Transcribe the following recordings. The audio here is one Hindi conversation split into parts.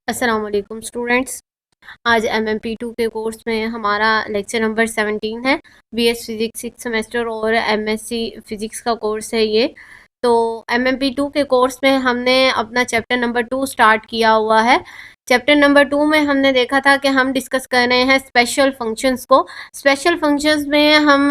अस्सलाम वालेकुम स्टूडेंट्स। आज MMP2 के कोर्स में हमारा लेक्चर नंबर 17 है। BS फिजिक्स 6 सेमेस्टर और MSc फिजिक्स का कोर्स है ये। तो MMP2 के कोर्स में हमने अपना चैप्टर नंबर 2 स्टार्ट किया हुआ है। चैप्टर नंबर 2 में हमने देखा था कि हम डिस्कस कर रहे हैं स्पेशल फंक्शंस को। स्पेशल फंक्शंस में हम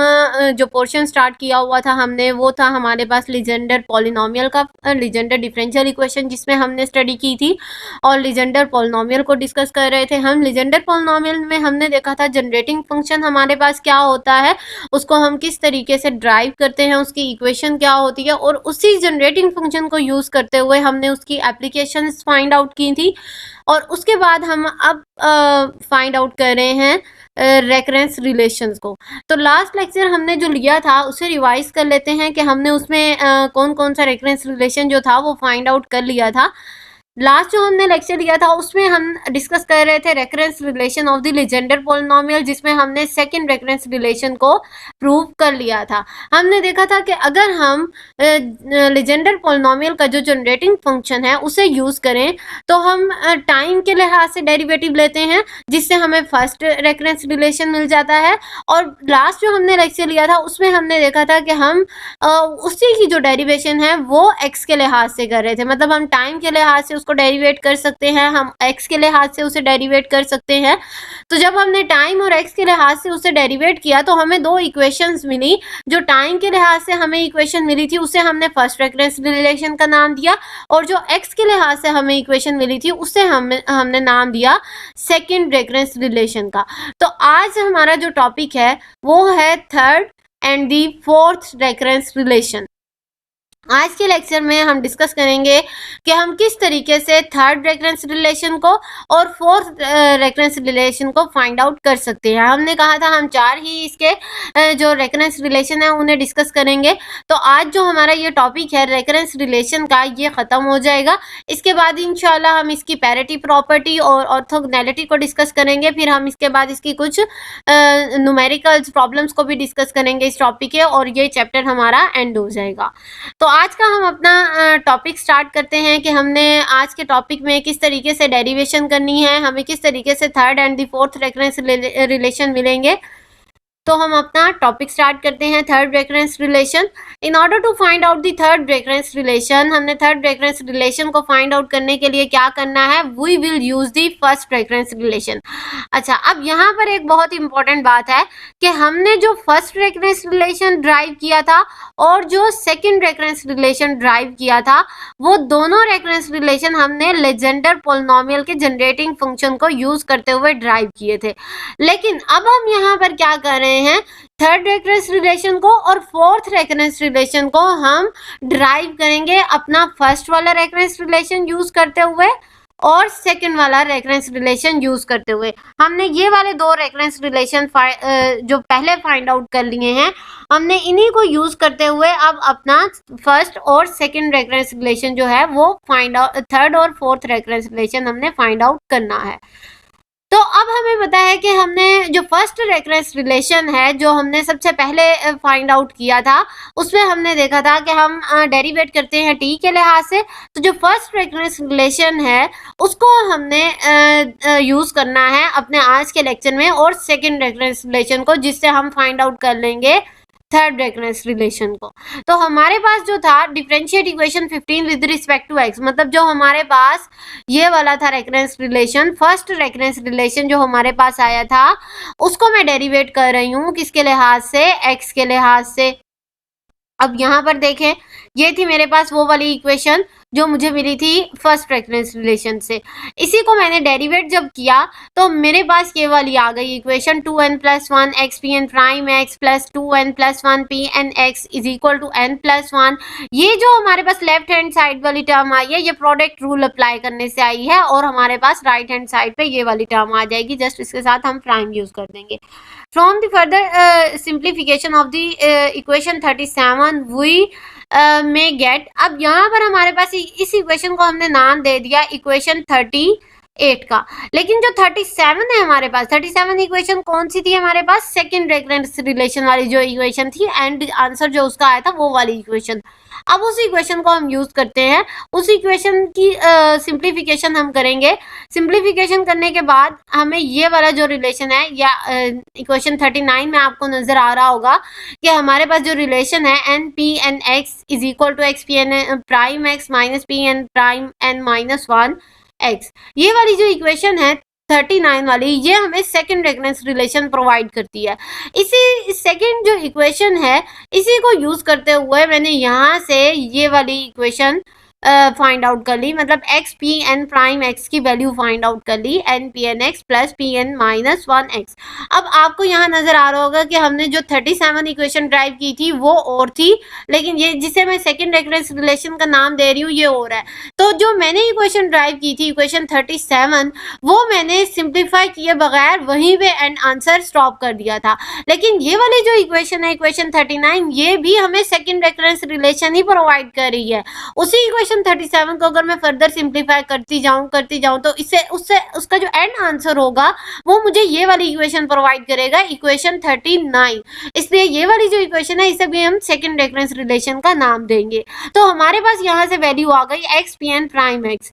जो पोर्शन स्टार्ट किया हुआ था हमने, वो था हमारे पास लीजेंडर पॉलिनोमियल का, लीजेंडर डिफरेंशियल इक्वेशन जिसमें हमने स्टडी की थी, और लीजेंडर पॉलिनोमियल को डिस्कस कर रहे थे हम। लीजेंडर पॉलिनोमियल में हमने देखा था जनरेटिंग फंक्शन हमारे पास क्या होता है, उसको हम किस तरीके से ड्राइव करते हैं, उसकी इक्वेशन क्या होती है, और उसी जनरेटिंग फंक्शन को यूज करते हुए हमने उसकी एप्लीकेशंस फाइंड आउट की थी। और उसके बाद हम अब फाइंड आउट कर रहे हैं रेकरेंस रिलेशंस को। तो लास्ट लेक्चर हमने जो लिया था उसे रिवाइज कर लेते हैं कि हमने उसमें कौन कौन सा रेकरेंस रिलेशन जो था वो फाइंड आउट कर लिया था। लास्ट जो हमने लेक्चर लिया था उसमें हम डिस्कस कर रहे थे recurrence relation of the Legender polynomial, जिसमें हमने सेकंड रेकरेंस रिलेशन को प्रूव कर लिया था। हमने देखा था कि अगर हम लीजेंडर पॉलिनोमियल का जो जनरेटिंग फंक्शन है उसे यूज करें तो हम टाइम के लिहाज से डेरिवेटिव लेते हैं, जिससे हमें फर्स्ट रेकरेंस रिलेशन मिल जाता है। और लास्ट जो हमने लेक्चर लिया था उसमें हमने देखा था कि हम उसी की जो डेरिवेशन है वो एक्स के लिहाज से कर रहे थे, मतलब हम टाइम के लिहाज से उसको डेरिवेट कर सकते हैं, हम एक्स के लिहाज से उसे डेरिवेट कर सकते हैं। तो जब हमने टाइम और एक्स के लिहाज से उसे डेरिवेट किया तो हमें दो इक्वेशंस मिली। जो टाइम के लिहाज से हमें इक्वेशन मिली थी उसे हमने फर्स्ट रेकरेंस रिलेशन का नाम दिया, और जो एक्स के लिहाज से हमें इक्वेशन मिली थी उसे हमने नाम दिया सेकेंड रेकरेंस रिलेशन का। तो आज हमारा जो टॉपिक है वो है third and the fourth recurrence relation. आज के लेक्चर में हम डिस्कस करेंगे कि हम किस तरीके से थर्ड रेकरेंस रिलेशन को और फोर्थ रेकरेंस रिलेशन को फाइंड आउट कर सकते हैं। हमने कहा था हम चार ही इसके जो रेकरेंस रिलेशन है उन्हें डिस्कस करेंगे। तो आज जो हमारा ये टॉपिक है रेकरेंस रिलेशन का, ये ख़त्म हो जाएगा। इसके बाद इंशाल्लाह हम इसकी पैरिटी प्रॉपर्टी और ऑर्थोगोनैलिटी को डिस्कस करेंगे। फिर हम इसके बाद इसकी कुछ न्यूमेरिकल्स प्रॉब्लम्स को भी डिस्कस करेंगे इस टॉपिक के, और ये चैप्टर हमारा एंड हो जाएगा। तो आज का हम अपना टॉपिक स्टार्ट करते हैं कि हमने आज के टॉपिक में किस तरीके से डेरिवेशन करनी है, हमें किस तरीके से third and the fourth recurrence relation मिलेंगे। तो हम अपना टॉपिक स्टार्ट करते हैं third recurrence relation. In order to find out the third recurrence relation, हमने थर्ड रेकरेंस रिलेशन को फाइंड आउट करने के लिए क्या करना है, we will use the first recurrence relation. अच्छा, अब यहाँ पर एक बहुत इंपॉर्टेंट बात है कि हमने जो फर्स्ट रेकरेंस रिलेशन ड्राइव किया था और जो सेकेंड रेकरेंस रिलेशन ड्राइव किया था, वो दोनों रेकरेंस रिलेशन हमने लेजेंडर पॉलिनोमियल के जनरेटिंग फंक्शन को यूज करते हुए ड्राइव किए थे। लेकिन अब हम यहाँ पर क्या कर रहे हैं, थर्ड रेकरेंस रिलेशन को और फोर्थ रेकरेंस रिलेशन को हम ड्राइव करेंगे अपना फर्स्ट वाला रेकरेंस रिलेशन यूज करते हुए और सेकंड वाला रेकरेंस रिलेशन यूज करते हुए। हमने ये वाले दो रेकरेंस रिलेशन जो पहले फाइंड आउट कर लिए हैं, हमने इन्हीं को यूज करते हुए अब अपना फर्स्ट और सेकंड रेकरेंस रिलेशन जो है वो फाइंड आउट, थर्ड और फोर्थ रेकरेंस रिलेशन हमने फाइंड आउट करना है। तो अब हमें पता है कि हमने जो फर्स्ट रेकरेंस रिलेशन है जो हमने सबसे पहले फाइंड आउट किया था, उसमें हमने देखा था कि हम डेरिवेट करते हैं टी के लिहाज से। तो जो फर्स्ट रेकरेंस रिलेशन है उसको हमने यूज करना है अपने आज के लेक्चर में, और सेकंड रेकरेंस रिलेशन को, जिससे हम फाइंड आउट कर लेंगे थर्ड रेकरेंस रिलेशन को। तो हमारे पास जो था differentiate equation 15 with respect to x, मतलब जो हमारे पास ये वाला था recurrence relation, first recurrence relation जो हमारे पास आया था उसको मैं डेरिवेट कर रही हूँ किसके लिहाज से, एक्स के लिहाज से। अब यहाँ पर देखें, ये थी मेरे पास वो वाली इक्वेशन जो मुझे मिली थी फर्स्ट रेकरेंस रिलेशन से। इसी को मैंने डेरिवेट जब किया तो मेरे पास ये वाली आ गई equation 2n+1 x p n prime x plus 2n+1 p n x is equal to n+1। ये जो हमारे पास लेफ्ट हैंड साइड वाली टर्म आई है, ये प्रोडक्ट रूल अप्लाई करने से आई है, और हमारे पास राइट हैंड साइड पे ये वाली टर्म आ जाएगी, जस्ट इसके साथ हम प्राइम यूज कर देंगे। From the further simplification of the equation 37 we में गेट, अब यहाँ पर हमारे पास इस इक्वेशन को हमने नाम दे दिया इक्वेशन 38 8 का। लेकिन जो 37 है हमारे पास, 37 इक्वेशन कौन सी थी हमारे पास, सेकंड रेफरेंस रिलेशन वाली जो इक्वेशन थी, एंड आंसर जो उसका आया था वो वाली इक्वेशन। अब उस इक्वेशन को हम यूज करते हैं, उस इक्वेशन की सिंप्लीफिकेशन हम करेंगे। सिंप्लीफिकेशन करने के बाद हमें ये वाला जो रिलेशन है, या इक्वेशन 39 में आपको नजर आ रहा होगा कि हमारे पास जो रिलेशन है n P n x is equal to x P n prime x minus p n prime n minus 1 x, ये वाली जो इक्वेशन है 39 वाली, ये हमें सेकंड रेफरेंस रिलेशन प्रोवाइड करती है। इसी सेकंड जो इक्वेशन है, इसी को यूज करते हुए मैंने यहाँ से ये वाली इक्वेशन फाइंड आउट कर ली, मतलब x P n prime x की वैल्यू फाइंड आउट कर ली, n P n x plus P n minus 1 x. अब आपको यहाँ नजर आ रहा होगा कि हमने जो 37 इक्वेशन ड्राइव की थी वो और थी, लेकिन ये जिसे मैं सेकंड रेफरेंस रिलेशन का नाम दे रही हूँ ये और है। तो जो मैंने इक्वेशन ड्राइव की थी इक्वेशन 37, वो मैंने सिंप्लीफाई किए बगैर वहीं पे एंड आंसर स्टॉप कर दिया था। लेकिन ये वाली जो इक्वेशन है इक्वेशन 39, ये भी हमें सेकंड रेफरेंस रिलेशन ही प्रोवाइड कर रही है। उसी इक्वेशन 37 को अगर मैं फर्दर सिंप्लीफाई करती जाऊं तो इससे उससे उसका जो एंड आंसर होगा वो मुझे ये वाली इक्वेशन प्रोवाइड करेगा, इक्वेशन 39। इसलिए ये वाली जो इक्वेशन है इसे भी हम सेकंड रेफरेंस रिलेशन का नाम देंगे। तो हमारे पास यहाँ से वैल्यू आ गई x P n prime x.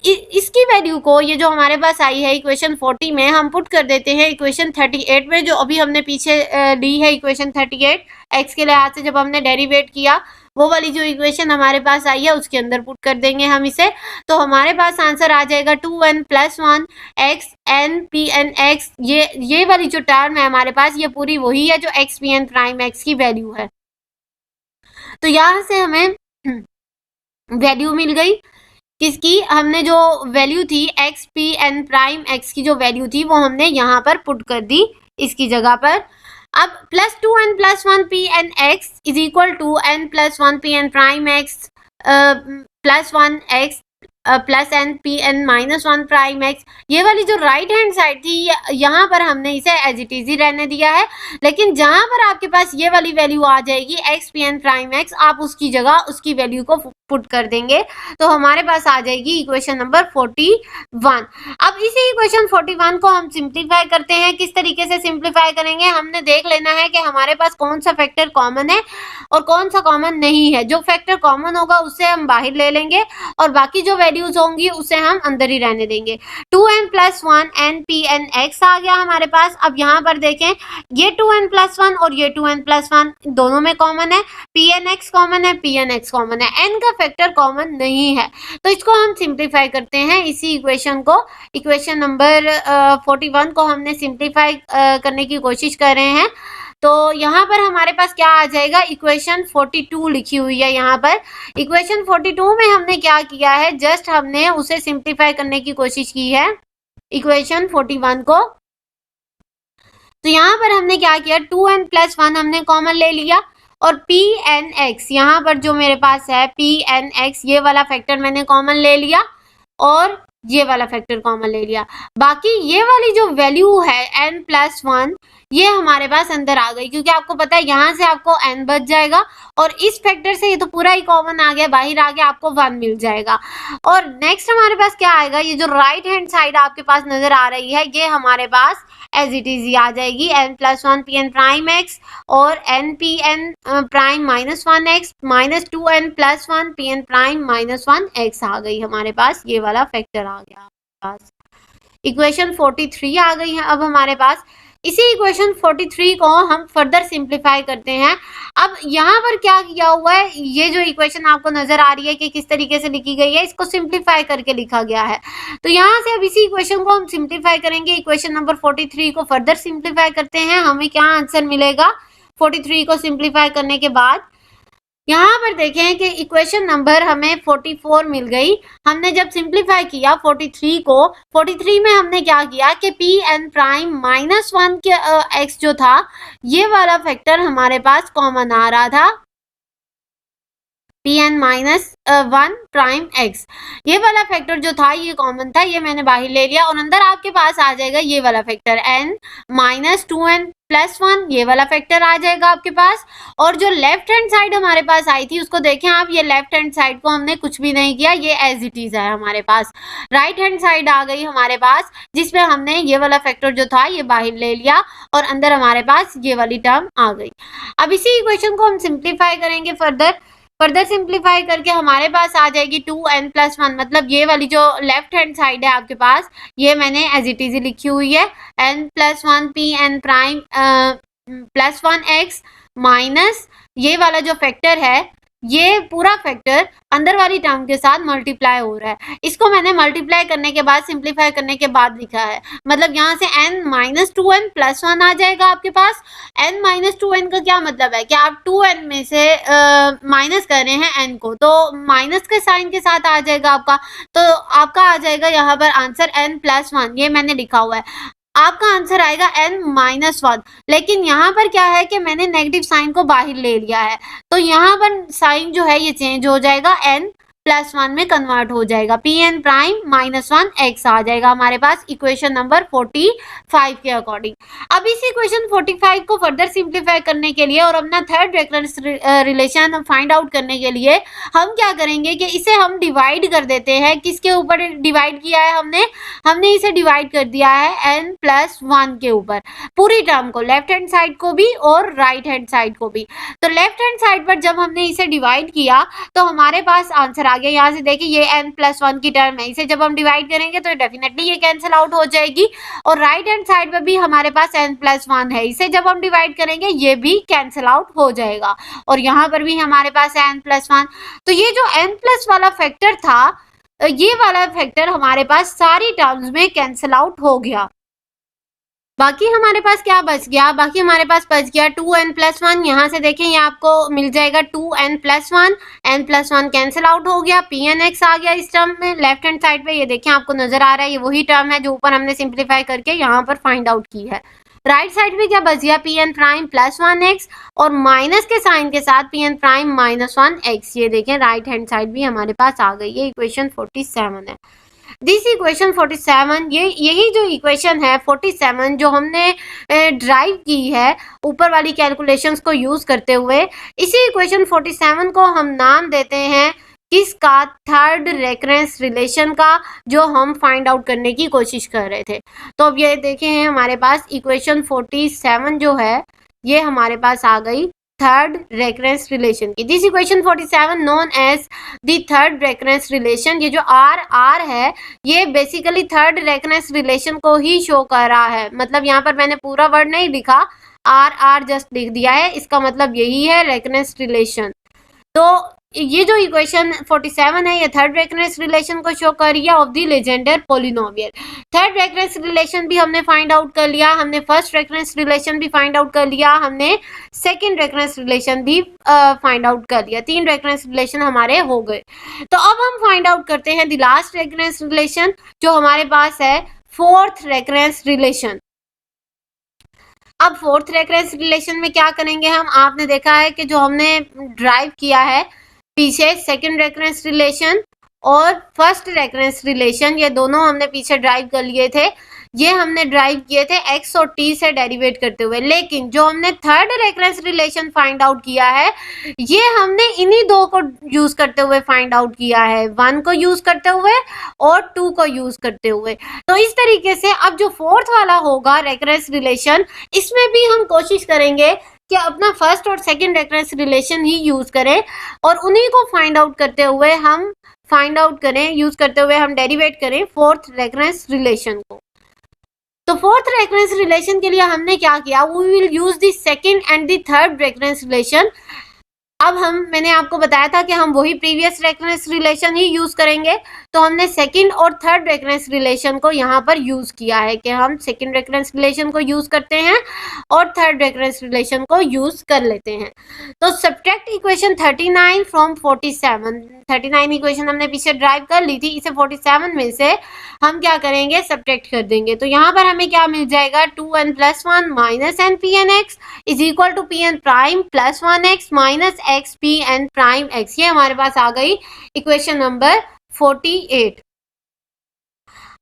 इसकी वैल्यू को, ये जो हमारे पास आई है इक्वेशन 40 में, हम पुट कर देते हैं इक्वेशन 38 में, जो अभी हमने पीछे ली है इक्वेशन 38 एक्स के लिहाज से जब हमने डेरिवेट किया, वो वाली जो इक्वेशन हमारे पास आई है उसके अंदर पुट कर देंगे हम इसे। तो हमारे पास आंसर आ जाएगा 2n plus 1 x n P n x. ये वाली जो टर्म है हमारे पास, ये पूरी वही है जो x P n prime x की वैल्यू है। तो यहाँ से हमें वैल्यू मिल गई किसकी, हमने जो वैल्यू थी x P n prime x की जो वैल्यू थी वो हमने यहाँ पर पुट कर दी इसकी जगह पर। अब plus 2n plus 1 P n x is equal to n plus 1 P n prime x plus 1 x plus n P n minus 1 prime x. ये वाली जो राइट हैंड साइड थी यहाँ पर हमने इसे एज इट इज ही रहने दिया है, लेकिन जहां पर आपके पास ये वाली वैल्यू आ जाएगी x P n prime x, आप उसकी जगह उसकी वैल्यू को पुट कर देंगे तो हमारे पास आ जाएगी इक्वेशन नंबर 41। अब इसी इक्वेशन 41 को हम सिंप्लीफाई करते हैं। किस तरीके से सिंप्लीफाई करेंगे, हमने देख लेना है कि हमारे पास कौन सा फैक्टर कॉमन है और कौन सा कॉमन नहीं है। जो फैक्टर कॉमन होगा उससे हम बाहर ले लेंगे और बाकी जो वैल्यूज होंगी उसे हम अंदर ही रहने देंगे। 2n plus 1 n P n x आ गया हमारे पास। अब यहाँ पर देखें, ये 2n प्लस 1 और ये 2n प्लस 1 दोनों में कॉमन है, पी एन एक्स कॉमन है, पी एन एक्स कॉमन है, एन का फैक्टर कॉमन नहीं है। तो इसको हम सिंप्लीफाई करते हैं, इसी इक्वेशन को, इक्वेशन नंबर 41 को हमने सिंप्लीफाई करने की कोशिश कर रहे हैं। तो यहाँ पर हमारे पास क्या आ जाएगा, इक्वेशन 42 लिखी हुई है यहाँ पर। इक्वेशन 42 में हमने क्या किया है, जस्ट हमने उसे सिंप्लीफाई करने की कोशिश की है इक्वेशन 41 को। तो यहाँ पर हमने क्या किया, 2n प्लस 1 हमने कॉमन ले लिया और पी एन एक्स, यहाँ पर जो मेरे पास है पी एन एक्स, ये वाला फैक्टर मैंने कॉमन ले लिया और ये वाला फैक्टर कॉमन ले लिया। बाकी ये वाली जो वैल्यू है n प्लस 1, ये हमारे पास अंदर आ गई, क्योंकि आपको पता है यहाँ से आपको n बच जाएगा और इस फैक्टर से ये तो पूरा ही कॉमन आ गया, बाहर आ गया, आपको 1 मिल जाएगा। और नेक्स्ट हमारे पास क्या आएगा, ये जो राइट हैंड साइड आपके पास नजर आ रही है, ये हमारे पास एज इट इज आ जाएगी, n plus 1 P n prime x और n P n prime minus 1 x minus 2n plus 1 P n prime minus 1 x आ गई हमारे पास, ये वाला फैक्टर आ गया हमारे पास। इक्वेशन 43 आ गई है अब हमारे पास। इसी इक्वेशन 43 को हम फर्दर सिंप्लीफाई करते हैं। अब यहाँ पर क्या किया हुआ है, ये जो इक्वेशन आपको नजर आ रही है कि किस तरीके से लिखी गई है, इसको सिंप्लीफाई करके लिखा गया है। तो यहाँ से अब इसी इक्वेशन को हम सिंप्लीफाई करेंगे, इक्वेशन नंबर 43 को फर्दर सिंप्लीफाई करते हैं। हमें क्या आंसर मिलेगा 43 को सिंप्लीफाई करने के बाद, यहाँ पर देखें कि इक्वेशन नंबर हमें 44 मिल गई। हमने जब सिंप्लीफाई किया 43 को, 43 में हमने क्या किया कि पी एन प्राइम माइनस 1 के एक्स जो था, ये वाला फैक्टर हमारे पास कॉमन आ रहा था, p n minus 1 prime x, ये वाला फैक्टर जो था ये कॉमन था, ये मैंने बाहर ले लिया और अंदर आपके पास आ जाएगा ये वाला factor N minus 2n plus 1, ये वाला फैक्टर आ जाएगा आपके पास। और जो लेफ्ट हैंड साइड हमारे पास आई थी उसको देखें आप, ये लेफ्ट हैंड साइड को हमने कुछ भी नहीं किया, ये एज इट इज है हमारे पास। राइट हैंड साइड आ गई हमारे पास जिसमें हमने ये वाला फैक्टर जो था ये बाहर ले लिया और अंदर हमारे पास ये वाली टर्म आ गई। अब इसी इक्वेशन को हम सिंप्लीफाई करेंगे फर्दर सिंप्लीफाई करके हमारे पास आ जाएगी 2n+1, मतलब ये वाली जो लेफ्ट हैंड साइड है आपके पास ये मैंने एज इट इज लिखी हुई है n+1 pn prime plus 1x minus ये वाला जो फैक्टर है ये पूरा फैक्टर अंदर वाली टर्म के साथ मल्टीप्लाई हो रहा है। इसको मैंने मल्टीप्लाई करने के बाद सिंप्लीफाई करने के बाद लिखा है, मतलब यहाँ से n-2n+1 आ जाएगा आपके पास। n-2n का क्या मतलब है कि आप 2n में से माइनस कर रहे हैं n को, तो माइनस के साइन के साथ आ जाएगा आपका, तो आपका आ जाएगा यहाँ पर आंसर n+1, ये मैंने लिखा हुआ है। आपका आंसर आएगा n-1, लेकिन यहाँ पर क्या है कि मैंने नेगेटिव साइन को बाहर ले लिया है, तो यहाँ पर साइन जो है ये चेंज हो जाएगा, n+1 में कन्वर्ट हो जाएगा, pn प्राइम -1 x आ जाएगा हमारे पास इक्वेशन नंबर 45 के अकॉर्डिंग। अब इस इक्वेशन 45 को फर्दर सिंप्लीफाई करने के लिए और अपना third reference relation find out करने के लिए हम क्या करेंगे कि इसे हम डिवाइड कर देते हैं। किसके ऊपर डिवाइड किया है हमने इसे डिवाइड कर दिया है n+1 के ऊपर, पूरी टर्म को, लेफ्ट हैंड साइड को भी और राइट हैंड साइड को भी। तो लेफ्ट हैंड साइड पर जब हमने इसे डिवाइड किया तो हमारे पास आंसर आ गया। यहाँ से देखिए ये n+1 की टर्म है, इसे जब हम डिवाइड करेंगे तो डेफिनेटली ये कैंसिल आउट हो जाएगी, और राइट हैंड साइड पर भी हमारे पास n+1 है, इसे जब हम डिवाइड करेंगे ये भी कैंसिल आउट हो जाएगा, और यहाँ पर भी हमारे पास है n+1। तो ये जो n+ वाला फैक्टर था, ये वाला फैक्टर हमारे पास सारी टर्म्स में कैंसिल आउट हो गया। बाकी हमारे पास क्या बच गया, बाकी हमारे पास बच गया 2n+1। यहाँ से देखें ये आपको मिल जाएगा 2n+1, n+1 कैंसिल आउट हो गया, pnx आ गया इस टर्म में लेफ्ट हैंड साइड पे, ये देखें आपको नजर आ रहा है, ये वही टर्म है जो ऊपर हमने सिंप्लीफाई करके यहाँ पर फाइंड आउट की है। राइट साइड में क्या बच गया, pn प्राइम +1x और माइनस के साइन के साथ pn प्राइम -1x, ये देखें राइट हैंड साइड भी हमारे पास आ गई, ये इक्वेशन 47 है। दिस इक्वेशन 47, यही जो इक्वेशन है 47 जो हमने ड्राइव की है ऊपर वाली कैलकुलेशंस को यूज करते हुए, इसी इक्वेशन 47 को हम नाम देते हैं किसका, थर्ड रेफरेंस रिलेशन का, जो हम फाइंड आउट करने की कोशिश कर रहे थे। तो अब ये देखें हमारे पास इक्वेशन 47 जो है ये हमारे पास आ गई थर्ड रेफरेंस रिलेशन की। This equation 47 known as the third reference relation, ये जो आर है ये बेसिकली थर्ड रेफरेंस रिलेशन को ही शो कर रहा है, मतलब यहाँ पर मैंने पूरा वर्ड नहीं लिखा, आर जस्ट लिख दिया है, इसका मतलब यही है रेफरेंस रिलेशन। तो ये जो इक्वेशन 47 है ये थर्ड रेफरेंस रिलेशन को शो कर रही है of the Legender polynomial. Third reference relation भी हमने फाइंड आउट कर लिया, हमने फर्स्ट रेफरेंस रिलेशन भी फाइंड आउट कर लिया, हमने सेकंड रेफरेंस रिलेशन भी फाइंड आउट कर लिया, 3 रेफरेंस रिलेशन हमारे हो गए। तो अब हम फाइंड आउट करते हैं द लास्ट रेफरेंस रिलेशन जो हमारे पास है फोर्थ रेफरेंस रिलेशन। अब फोर्थ रेफरेंस रिलेशन में क्या करेंगे हम, आपने देखा है कि जो हमने ड्राइव किया है पीछे सेकंड रेफरेंस रिलेशन और फर्स्ट रेफरेंस रिलेशन, ये दोनों हमने पीछे ड्राइव कर लिए थे, ये हमने ड्राइव किए थे x और t से डेरिवेट करते हुए। लेकिन जो हमने third reference relation find out किया है ये हमने इन्हीं दो को यूज करते हुए फाइंड आउट किया है, 1 को यूज करते हुए और 2 को यूज करते हुए। तो इस तरीके से अब जो फोर्थ वाला होगा रेफरेंस रिलेशन, इसमें भी हम कोशिश करेंगे कि अपना फर्स्ट और सेकंड रेफरेंस रिलेशन ही यूज करें और उन्हीं को फाइंड आउट करते हुए हम यूज करते हुए हम डेरिवेट करें फोर्थ रेफरेंस रिलेशन को। तो फोर्थ रेफरेंस रिलेशन के लिए हमने क्या किया, we will use the second and the third reference relation. अब मैंने आपको बताया था कि हम वही प्रीवियस रेफरेंस रिलेशन ही यूज करेंगे, तो हमने सेकंड और थर्ड रेकरेंस रिलेशन को यहाँ पर यूज किया है कि हम सेकंड रेकरेंस रिलेशन को यूज करते हैं और थर्ड रेकरेंस रिलेशन को यूज कर लेते हैं। तो सब्ट्रैक्ट इक्वेशन 39 फ्रॉम 47, 39 इक्वेशन हमने पीछे ड्राइव कर ली थी, इसे 47 में से हम क्या करेंगे, सब्ट्रैक्ट कर देंगे। तो यहाँ पर हमें क्या मिल जाएगा, 2n + 1 minus n P n x is equal to p n prime plus 1x minus x P n prime x. ये हमारे पास आ गई इक्वेशन नंबर 48।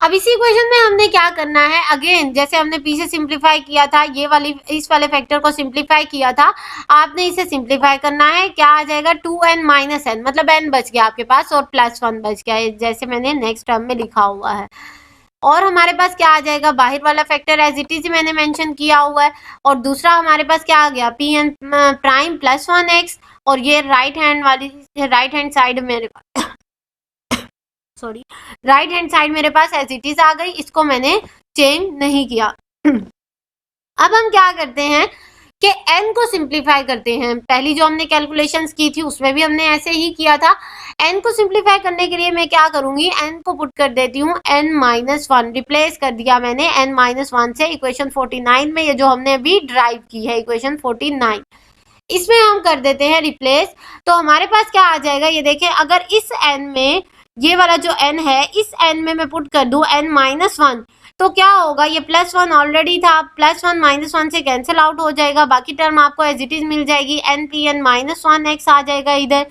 अब इसी इक्वेशन में हमने क्या करना है, अगेन जैसे हमने पीछे सिंप्लीफाई किया था, ये वाली इस वाले फैक्टर को सिंप्लीफाई किया था, आपने इसे सिंप्लीफाई करना है। क्या आ जाएगा, 2n माइनस एन, मतलब n बच गया आपके पास और +1 बच गया, जैसे मैंने नेक्स्ट टर्म में लिखा हुआ है। और हमारे पास क्या आ जाएगा, बाहर वाला फैक्टर एज इट इज मैंने मेंशन किया हुआ है। और दूसरा हमारे पास क्या आ गया, P n prime plus 1x, और ये राइट हैंड साइड मेरे पास राइट हैंड साइड मेरे पास एज इट इज आ गई, इसको मैंने चेंज नहीं किया। अब हम क्या करते हैं कि n को सिंप्लीफाई करते हैं। पहली जो हमने कैलकुलेशंस की थी उसमें भी हमने ऐसे ही किया था। n को सिंप्लीफाई करने के लिए मैं क्या करूंगी, n को पुट कर देती हूँ n-1, रिप्लेस कर दिया मैंने n-1 से इक्वेशन 49 में, ये जो हमने अभी ड्राइव की है इक्वेशन 49, इसमें हम कर देते हैं रिप्लेस। तो हमारे पास क्या आ जाएगा, ये देखें, अगर इस n में ये वाला जो n है, इस n में मैं पुट कर दूं n-1, तो क्या होगा, ये +1 ऑलरेडी था, +1 -1 से कैंसिल आउट हो जाएगा, बाकी टर्म आपको एज इट इज मिल जाएगी, n पी एन -1x आ जाएगा इधर,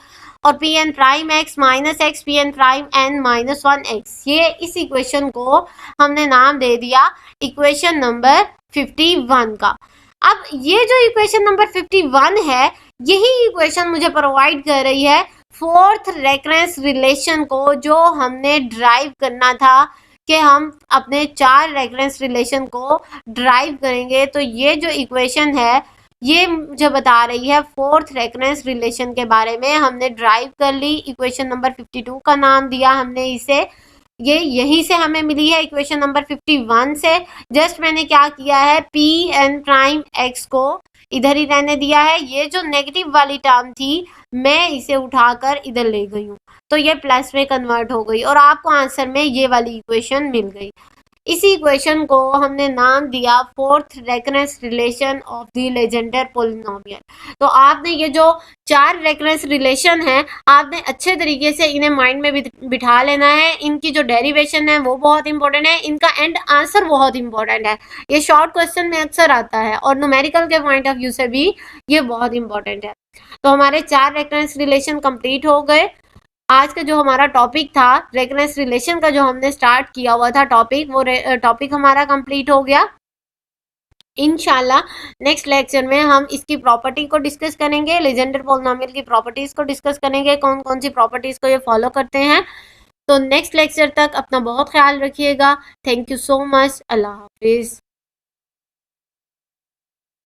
और p n prime x minus x P n prime n-1x। ये इस इक्वेशन को हमने नाम दे दिया इक्वेशन नंबर 51 का। अब ये जो इक्वेशन नंबर 51 है, यही इक्वेशन मुझे प्रोवाइड कर रही है फोर्थ रेकरेंस रिलेशन को, जो हमने ड्राइव करना था कि हम अपने 4 रेकरेंस रिलेशन को ड्राइव करेंगे। तो ये जो इक्वेशन है, ये मुझे बता रही है फोर्थ रेकरेंस रिलेशन के बारे में। हमने ड्राइव कर ली, इक्वेशन नंबर 52 का नाम दिया हमने इसे, ये यहीं से हमें मिली है इक्वेशन नंबर 51 से। जस्ट मैंने क्या किया है, पी एन प्राइम एक्स को इधर ही रहने दिया है, ये जो नेगेटिव वाली टर्म थी मैं इसे उठाकर इधर ले गई हूँ, तो ये प्लस में कन्वर्ट हो गई और आपको आंसर में ये वाली इक्वेशन मिल गई। इसी इक्वेशन को हमने नाम दिया fourth recurrence relation of the Legender polynomial. तो आपने ये जो 4 रेकरेंस रिलेशन है, आपने अच्छे तरीके से इन्हें माइंड में बिठा लेना है। इनकी जो डेरिवेशन है वो बहुत इंपॉर्टेंट है, इनका एंड आंसर बहुत इंपॉर्टेंट है। ये शॉर्ट क्वेश्चन में अक्सर आता है और न्यूमेरिकल के पॉइंट ऑफ व्यू से भी ये बहुत इंपॉर्टेंट है। तो हमारे 4 रेकरेंस रिलेशन कंप्लीट हो गए। आज का जो हमारा टॉपिक था रेकरेंस रिलेशन का, जो हमने स्टार्ट किया हुआ था टॉपिक, वो टॉपिक हमारा कंप्लीट हो गया। इंशाल्लाह नेक्स्ट लेक्चर में हम इसकी प्रॉपर्टी को डिस्कस करेंगे, लेजेंडर पॉलिनोमियल की प्रॉपर्टीज को डिस्कस करेंगे, कौन कौन सी प्रॉपर्टीज को ये फॉलो करते हैं। तो नेक्स्ट लेक्चर तक अपना बहुत ख्याल रखिएगा। Thank you so much. Allah Hafiz.